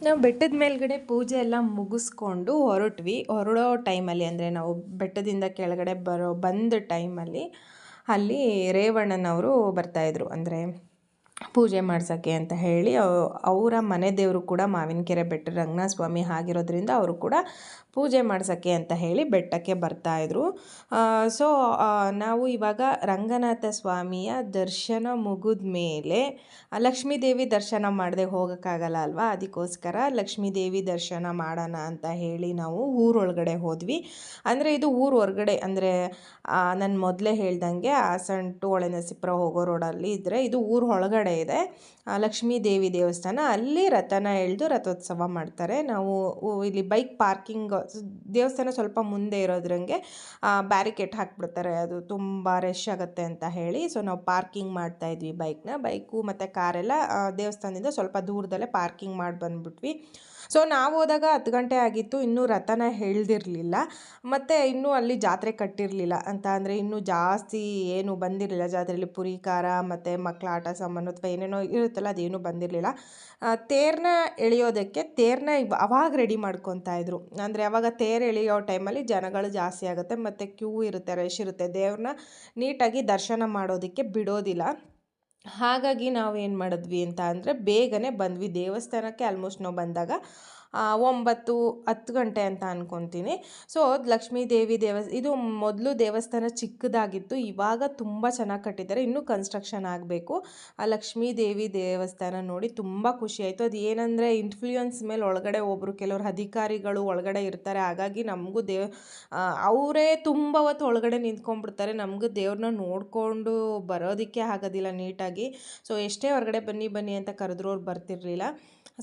ನಾವು ಬೆಟ್ಟದ ಮೇಲ್ಗಡೆ ಪೂಜೆ ಎಲ್ಲ ಮುಗಿಸ್ಕೊಂಡು ಹೊರಡೋ ಟೈಮಲ್ಲಿ ಅಂದರೆ ನಾವು ಬೆಟ್ಟದಿಂದ ಕೆಳಗಡೆ ಬಂದ ಟೈಮಲ್ಲಿ ಅಲ್ಲಿ ರೇವಣ್ಣನವರು ಬರ್ತಾಯಿದ್ರು. ಅಂದರೆ ಪೂಜೆ ಮಾಡ್ಸೋಕ್ಕೆ ಅಂತ ಹೇಳಿ ಅವರ ಮನೆ ದೇವರು ಕೂಡ ಮಾವಿನಕೆರೆ ಬೆಟ್ಟ ರಂಗನಾಥ ಸ್ವಾಮಿ ಆಗಿರೋದ್ರಿಂದ ಅವರು ಕೂಡ ಪೂಜೆ ಮಾಡ್ಸೋಕ್ಕೆ ಅಂತ ಹೇಳಿ ಬೆಟ್ಟಕ್ಕೆ ಬರ್ತಾಯಿದ್ರು. ಸೊ ನಾವು ಇವಾಗ ರಂಗನಾಥ ಸ್ವಾಮಿಯ ದರ್ಶನ ಮುಗಿದ ಮೇಲೆ ಲಕ್ಷ್ಮೀದೇವಿ ದರ್ಶನ ಮಾಡದೆ ಹೋಗೋಕ್ಕಾಗಲ್ಲ ಅಲ್ವಾ, ಅದಕ್ಕೋಸ್ಕರ ಲಕ್ಷ್ಮೀದೇವಿ ದರ್ಶನ ಮಾಡೋಣ ಅಂತ ಹೇಳಿ ನಾವು ಊರೊಳಗಡೆ ಹೋದ್ವಿ. ಅಂದರೆ ಇದು ಊರು ಹೊರಗಡೆ, ಅಂದರೆ ನಾನು ಮೊದಲೇ ಹೇಳ್ದಂಗೆ ಹಾಸನ ಟು ಹೊಳೆನರಸೀಪುರ ಹೋಗೋ ರೋಡಲ್ಲಿ ಇದ್ದರೆ ಇದು ಊರು ಒಳಗಡೆ ಇದೆ ಲಕ್ಷ್ಮೀದೇವಿ ದೇವಸ್ಥಾನ. ಅಲ್ಲಿ ರಥನ ಎಳೆದು ರಥೋತ್ಸವ ಮಾಡ್ತಾರೆ. ನಾವು ಇಲ್ಲಿ ಬೈಕ್ ಪಾರ್ಕಿಂಗ್, ದೇವಸ್ಥಾನ ಸ್ವಲ್ಪ ಮುಂದೆ ಇರೋದ್ರಂಗೆ ಬ್ಯಾರಿಕೇಡ್ ಹಾಕ್ಬಿಡ್ತಾರೆ, ಅದು ತುಂಬ ರಶ್ ಆಗುತ್ತೆ ಅಂತ ಹೇಳಿ. ಸೊ ನಾವು ಪಾರ್ಕಿಂಗ್ ಮಾಡ್ತಾಯಿದ್ವಿ ಬೈಕು ಮತ್ತು ಕಾರೆಲ್ಲ ದೇವಸ್ಥಾನದಿಂದ ಸ್ವಲ್ಪ ದೂರದಲ್ಲೇ ಪಾರ್ಕಿಂಗ್ ಮಾಡಿ ಬಂದುಬಿಟ್ವಿ. ಸೊ ನಾವು ಹೋದಾಗ 10 ಗಂಟೆ ಆಗಿತ್ತು, ಇನ್ನೂ ರಥನ ಎಳೆದಿರಲಿಲ್ಲ ಮತ್ತು ಇನ್ನೂ ಅಲ್ಲಿ ಜಾತ್ರೆ ಕಟ್ಟಿರಲಿಲ್ಲ ಅಂತ, ಅಂದರೆ ಇನ್ನೂ ಜಾಸ್ತಿ ಏನು ಬಂದಿರಲಿಲ್ಲ ಜಾತ್ರೆಯಲ್ಲಿ, ಪುರಿ ಖಾರ ಮತ್ತು ಮಕ್ಕಳ ಆಟ ಸಾಮಾನು ಅಥವಾ ಏನೇನೋ ಇರುತ್ತಲ್ಲ ಅದೇನೂ ಬಂದಿರಲಿಲ್ಲ. ತೇರನ್ನ ಎಳೆಯೋದಕ್ಕೆ ತೇರನ್ನ ಅವಾಗ ರೆಡಿ ಮಾಡ್ಕೊತಾ ಇದ್ರು. ಅಂದರೆ ಅವಾಗ ತೇರು ಎಳೆಯೋ ಟೈಮಲ್ಲಿ ಜನಗಳು ಜಾಸ್ತಿ ಆಗುತ್ತೆ ಮತ್ತು ಕ್ಯೂ ಇರುತ್ತೆ, ರಶ್ ಇರುತ್ತೆ, ದೇವ್ರನ್ನ ನೀಟಾಗಿ ದರ್ಶನ ಮಾಡೋದಕ್ಕೆ ಬಿಡೋದಿಲ್ಲ. ಹಾಗಾಗಿ ನಾವು ಏನು ಮಾಡಿದ್ವಿ ಅಂತ ಅಂದರೆ ಬೇಗನೆ ಬಂದ್ವಿ ದೇವಸ್ಥಾನಕ್ಕೆ. ಆಲ್ಮೋಸ್ಟ್ ನಾವು ಬಂದಾಗ 9-10 ಗಂಟೆ ಅಂತ ಅಂದ್ಕೊತೀನಿ. ಸೊ ಲಕ್ಷ್ಮೀದೇವಿ ಇದು ಮೊದಲು ದೇವಸ್ಥಾನ ಚಿಕ್ಕದಾಗಿತ್ತು, ಇವಾಗ ತುಂಬ ಚೆನ್ನಾಗಿ ಕಟ್ಟಿದ್ದಾರೆ, ಇನ್ನೂ ಕನ್ಸ್ಟ್ರಕ್ಷನ್ ಆಗಬೇಕು. ಆ ಲಕ್ಷ್ಮೀದೇವಿ ದೇವಸ್ಥಾನ ನೋಡಿ ತುಂಬ ಖುಷಿಯಾಯಿತು. ಅದು ಏನಂದರೆ ಇನ್ಫ್ಲೂಯೆನ್ಸ್ ಮೇಲೆ ಒಳಗಡೆ ಕೆಲವರು ಅಧಿಕಾರಿಗಳು ಒಳಗಡೆ ಇರ್ತಾರೆ, ಹಾಗಾಗಿ ನಮಗೂ ಅವರೇ ತುಂಬ ಹೊತ್ತು ಒಳಗಡೆ ನಿಂತ್ಕೊಂಡ್ಬಿಡ್ತಾರೆ, ನಮಗೂ ದೇವ್ರನ್ನ ನೋಡಿಕೊಂಡು ಬರೋದಕ್ಕೆ ಆಗೋದಿಲ್ಲ ನೀಟಾಗಿ. ಸೊ ಎಷ್ಟೇ ಹೊರಗಡೆ ಬನ್ನಿ ಅಂತ ಕರೆದ್ರೂ ಅವ್ರು ಬರ್ತಿರ್ಲಿಲ್ಲ.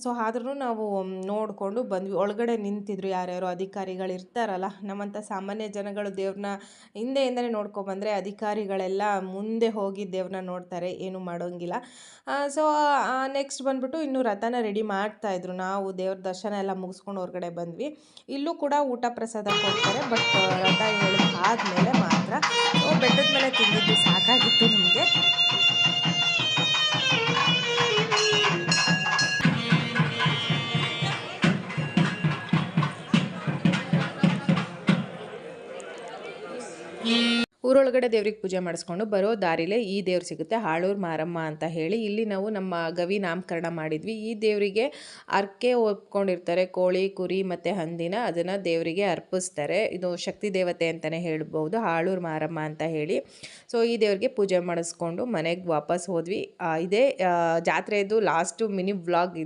ಸೊ ಆದ್ರೂ ನಾವು ನೋಡಿಕೊಂಡು ಬಂದ್ವಿ. ಒಳಗಡೆ ನಿಂತಿದ್ರು ಯಾರ್ಯಾರು ಅಧಿಕಾರಿಗಳು ಇರ್ತಾರಲ್ಲ, ನಮ್ಮಂಥ ಸಾಮಾನ್ಯ ಜನಗಳು ದೇವ್ರನ್ನ ಹಿಂದೆಯಿಂದಲೇ ನೋಡ್ಕೊಬಂದರೆ ಅಧಿಕಾರಿಗಳೆಲ್ಲ ಮುಂದೆ ಹೋಗಿ ದೇವ್ರನ್ನ ನೋಡ್ತಾರೆ, ಏನೂ ಮಾಡೋಂಗಿಲ್ಲ. ಸೊ ನೆಕ್ಸ್ಟ್ ಬಂದ್ಬಿಟ್ಟು ಇನ್ನೂ ರಥನ ರೆಡಿ ಮಾಡ್ತಾಯಿದ್ರು. ನಾವು ದೇವ್ರ ದರ್ಶನ ಎಲ್ಲ ಮುಗಿಸ್ಕೊಂಡು ಹೊರಗಡೆ ಬಂದ್ವಿ. ಇಲ್ಲೂ ಕೂಡ ಊಟ ಪ್ರಸಾದ ಕೊಡ್ತಾರೆ, ಬಟ್ ರಥ ಆದಮೇಲೆ ಮಾತ್ರ. ಬೆಟ್ಟದ ಮೇಲೆ ತಿಂದಿದ್ದು ಸಾಕಾಗಿತ್ತು ನಮಗೆ. ಊರೊಳಗಡೆ ದೇವ್ರಿಗೆ ಪೂಜೆ ಮಾಡಿಸ್ಕೊಂಡು ಬರೋ ದಾರಿಲೇ ಈ ದೇವ್ರು ಸಿಗುತ್ತೆ, ಹಾಳೂರು ಮಾರಮ್ಮ ಅಂತ ಹೇಳಿ. ಇಲ್ಲಿ ನಾವು ನಮ್ಮ ಗವಿ ನಾಮಕರಣ ಮಾಡಿದ್ವಿ. ಈ ದೇವರಿಗೆ ಅರ್ಕೆ ಒಪ್ಕೊಂಡಿರ್ತಾರೆ, ಕೋಳಿ ಕುರಿ ಮತ್ತು ಹಂದಿನ, ಅದನ್ನು ದೇವರಿಗೆ ಅರ್ಪಿಸ್ತಾರೆ. ಇದು ಶಕ್ತಿ ದೇವತೆ ಅಂತಲೇ ಹೇಳ್ಬೋದು, ಹಾಳೂರು ಮಾರಮ್ಮ ಅಂತ ಹೇಳಿ. ಸೊ ಈ ದೇವ್ರಿಗೆ ಪೂಜೆ ಮಾಡಿಸ್ಕೊಂಡು ಮನೆಗೆ ವಾಪಸ್ ಹೋದ್ವಿ. ಇದೇ ಜಾತ್ರೆದು ಲಾಸ್ಟು ಮಿನಿ ವ್ಲಾಗ್.